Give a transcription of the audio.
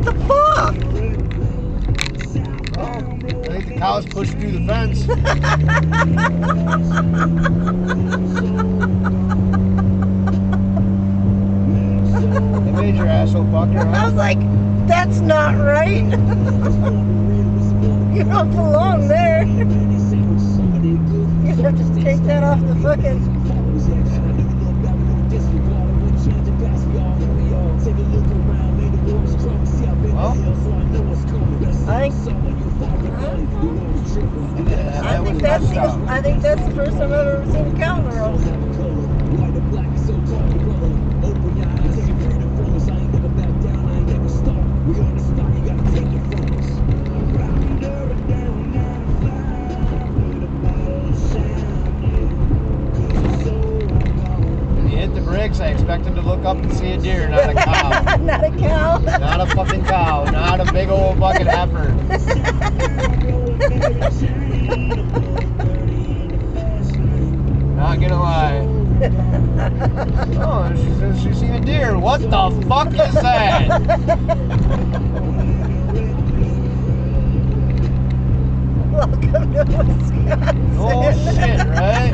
What the fuck? Oh, I think the cow's pushed through the fence. They made your asshole bucker, I huh? was like, that's not right. You don't belong there. You have to take that off the fucking. Well, I think that's the first time I've ever seen a cow in the road. when you hit the brakes, I expected to look up and see a deer, not a cow. Not a cow. Not a fucking cow. Not a big old fucking heifer. Not gonna lie. Oh, she says she's seen a deer. What the fuck is that? Welcome to Wisconsin. Oh shit, right?